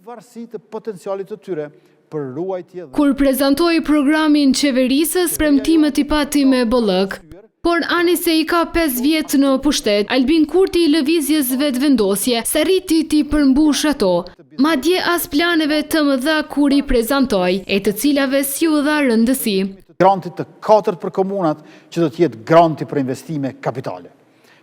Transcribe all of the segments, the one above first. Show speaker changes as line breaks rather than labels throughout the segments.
varësi të potencialit të tyre për ruajtje.
Kur prezantoi programin qeverisës, premtimet I pati me bollëk. Por ani se I ka 5 vjet në pushtet, Albin Kurti I lëvizjes vetëvendosje, se rriti t'i përmbush ato. Madje as planeve të mëdha kur I prezantoi, e të cilave si u dha rëndësi.
Grantit të 4 për komunat që do t'jetë granti për investime kapitale.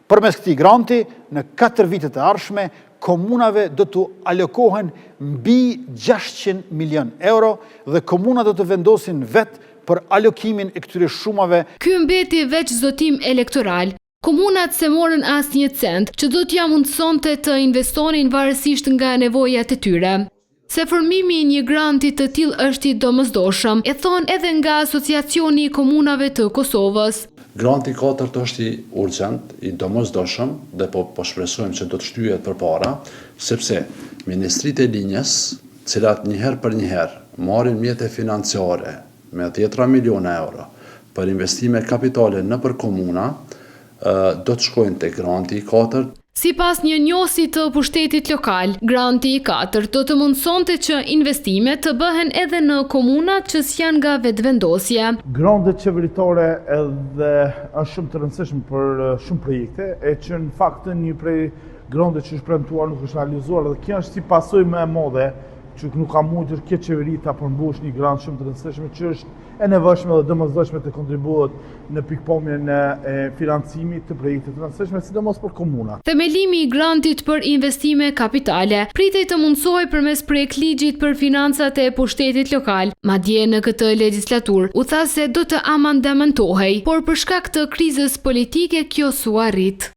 Përmes këtij granti, në 4 vitet e ardhshme, komunave do t'u alokohen mbi 600 milion euro dhe komunat do të vendosin vetë për alokimin e këtyre shumave.
Ky mbeti veç zotim elektoral. Komunat se morën asnjë cent që do t'ja mundsonte të investonin varësisht nga nevojat e tyre. Se formimi I një granti të tillë është I domosdoshëm, e thon edhe nga Asociacioni I Komunave të Kosovës.
Granti 4 është I urgjent, I domosdoshëm dhe po shpresojmë që do të shtyhet përpara, sepse Ministritë e Linjës, cilat njëherë për njëherë marrin mjete financiare me 10 miliona euro për investime kapitale nëpër komuna, do të shkojnë te granti I 4.
Sipas një njohësi të pushtetit lokal, granti I 4 do të mundsonte që investimet të bëhen edhe në komunat që s'janë nga vetëvendosje.
Grantet qeveritare edhe është shumë të rëndësishme për shumë projekte, e që në fakt një prej grantet që është premtuar nuk është realizuar dhe kjo është si pasojë më e madhe që nuk ka mundër kjo qeveri ta përmbush një grant shumë të rëndësishme që është e nevojshme dhe domosdoshme të kontribuohet në pikpamjen e financimit të projekte të rëndësishme, sidomos për komuna.
Themelimi I grantit për investime kapitale pritej të mundsohej përmes projektligjit për financat e pushtetit lokal. Madje në këtë legjislaturë u tha se do të amandamentohej, por për shkak të krizës politike kjo s'u arrit.